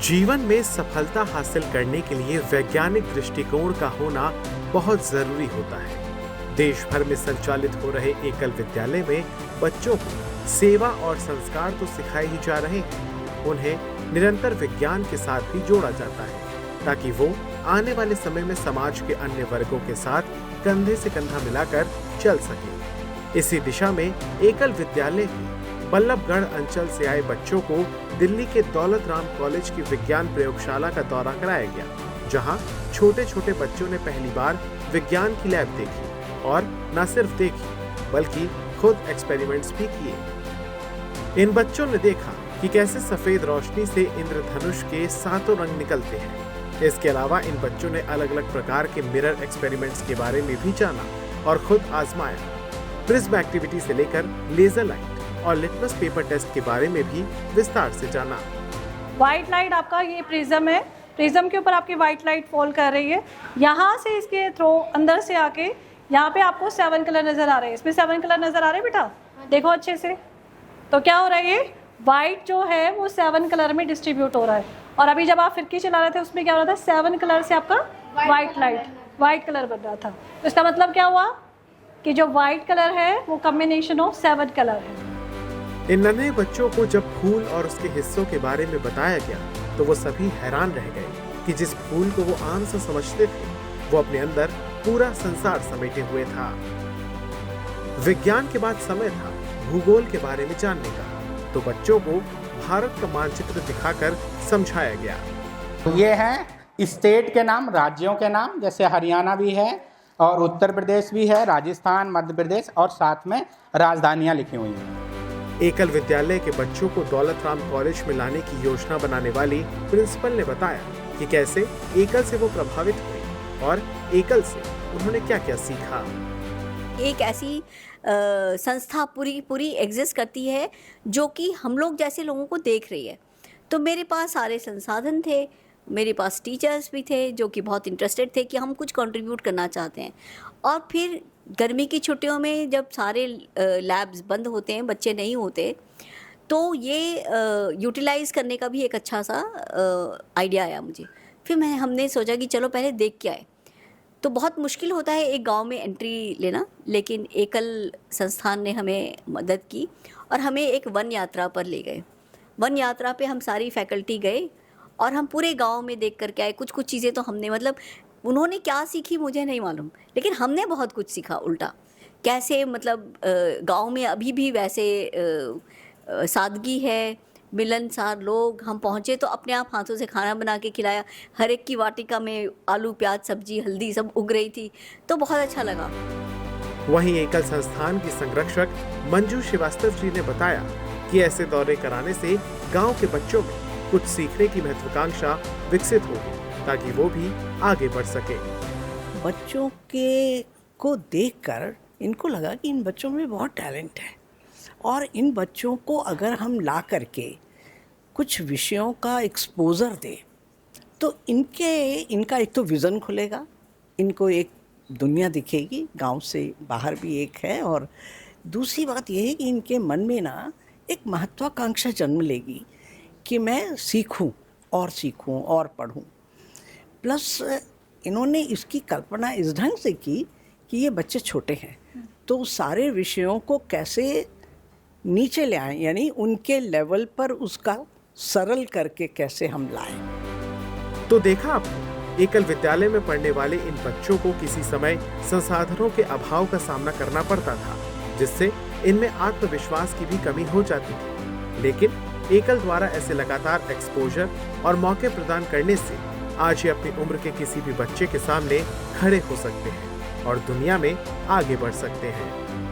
जीवन में सफलता हासिल करने के लिए वैज्ञानिक दृष्टिकोण का होना बहुत जरूरी होता है। देश भर में संचालित हो रहे एकल विद्यालय में बच्चों को सेवा और संस्कार तो सिखाए ही जा रहे हैं, उन्हें निरंतर विज्ञान के साथ भी जोड़ा जाता है ताकि वो आने वाले समय में समाज के अन्य वर्गों के साथ कंधे से कंधा मिलाकर चल सके। इसी दिशा में एकल विद्यालय के बल्लभगढ़ अंचल से आए बच्चों को दिल्ली के दौलत राम कॉलेज की विज्ञान प्रयोगशाला का दौरा कराया गया, जहां छोटे छोटे बच्चों ने पहली बार विज्ञान की लैब देखी और न सिर्फ देखी बल्कि खुद एक्सपेरिमेंट्स भी किए। इन बच्चों ने देखा कि कैसे सफेद रोशनी से इंद्रधनुष के 7 रंग निकलते हैं। इसके अलावा इन बच्चों ने अलग अलग प्रकार के मिरर एक्सपेरिमेंट्स के बारे में भी जाना और खुद आजमाया। प्रिज्म एक्टिविटी से लेकर लेजर लाइट और लिटमस पेपर टेस्ट के बारे में भी विस्तार से जाना। व्हाइट लाइट आपका ये प्रिज्म है, प्रिज्म के ऊपर आपकी व्हाइट लाइट फॉल कर रही है। यहाँ से इसके थ्रो अंदर से आके यहाँ पे आपको 7 कलर नजर आ रहे हैं। इसमें 7 कलर नजर आ रहे हैं बेटा, देखो अच्छे से। तो क्या हो रहा है, ये व्हाइट जो है वो 7 कलर में डिस्ट्रीब्यूट हो रहा है। और अभी जब आप फिरकी चला रहे थे उसमें क्या हो रहा था, 7 कलर से आपका व्हाइट लाइट व्हाइट कलर बन रहा था। तो इसका मतलब क्या हुआ कि जो व्हाइट कलर है वो कॉम्बिनेशन ऑफ 7 कलर है। इन नन्हे बच्चों को जब फूल और उसके हिस्सों के बारे में बताया गया तो वो सभी हैरान रह गए कि जिस फूल को वो आम से समझते थे वो अपने अंदर पूरा संसार समेटे हुए था। विज्ञान के बाद समय था भूगोल के बारे में जानने का, तो बच्चों को भारत का मानचित्र दिखाकर समझाया गया। ये है स्टेट के नाम, राज्यों के नाम, जैसे हरियाणा भी है और उत्तर प्रदेश भी है, राजस्थान, मध्य प्रदेश, और साथ में राजधानियां लिखी हुई हैं। एकल विद्यालय के बच्चों को दौलत राम कॉलेज में लाने की योजना बनाने वाली प्रिंसिपल ने बताया कि कैसे एकल से वो प्रभावित हुए और एकल से उन्होंने क्या क्या सीखा। एक ऐसी संस्था पूरी एग्जिस्ट करती है जो कि हम लोग जैसे लोगों को देख रही है। तो मेरे पास सारे संसाधन थे, मेरे पास टीचर्स भी थे जो कि बहुत इंटरेस्टेड थे कि हम कुछ कंट्रीब्यूट करना चाहते हैं। और फिर गर्मी की छुट्टियों में जब सारे लैब्स बंद होते हैं, बच्चे नहीं होते, तो ये यूटिलाइज़ करने का भी एक अच्छा सा आइडिया आया मुझे। फिर हमने सोचा कि चलो पहले देख के आए। तो बहुत मुश्किल होता है एक गांव में एंट्री लेना, लेकिन एकल संस्थान ने हमें मदद की और हमें एक वन यात्रा पर ले गए। वन यात्रा पे हम सारी फैकल्टी गए और हम पूरे गांव में देख करके आए। कुछ चीज़ें तो हमने, मतलब उन्होंने क्या सीखी मुझे नहीं मालूम, लेकिन हमने बहुत कुछ सीखा उल्टा। कैसे मतलब गांव में अभी भी वैसे सादगी है, मिलनसार लोग। हम पहुँचे तो अपने आप हाथों से खाना बना के खिलाया। हर एक की वाटिका में आलू, प्याज, सब्जी, हल्दी सब उग रही थी, तो बहुत अच्छा लगा। वहीं एकल संस्थान की संरक्षक मंजू श्रीवास्तव जी ने बताया कि ऐसे दौरे कराने से गांव के बच्चों में कुछ सीखने की महत्वाकांक्षा विकसित होगी ताकि वो भी आगे बढ़ सके। बच्चों के को देखकर इनको लगा कि इन बच्चों में बहुत टैलेंट है और इन बच्चों को अगर हम ला करके कुछ विषयों का एक्सपोजर दें तो इनका एक तो विज़न खुलेगा, इनको एक दुनिया दिखेगी, गांव से बाहर भी एक है। और दूसरी बात यह है कि इनके मन में ना एक महत्वाकांक्षा जन्म लेगी कि मैं सीखूं और पढ़ूं। प्लस इन्होंने इसकी कल्पना इस ढंग से की कि ये बच्चे छोटे हैं तो सारे विषयों को कैसे नीचे ले आएं, यानी उनके लेवल पर उसका सरल करके कैसे हम लाएं। तो देखा आपने, एकल विद्यालय में पढ़ने वाले इन बच्चों को किसी समय संसाधनों के अभाव का सामना करना पड़ता था, जिससे इनमें आत्मविश्वास की भी कमी हो जाती थी। लेकिन एकल द्वारा ऐसे लगातार एक्सपोजर और मौके प्रदान करने से आज ये अपनी उम्र के किसी भी बच्चे के सामने खड़े हो सकते हैं और दुनिया में आगे बढ़ सकते हैं।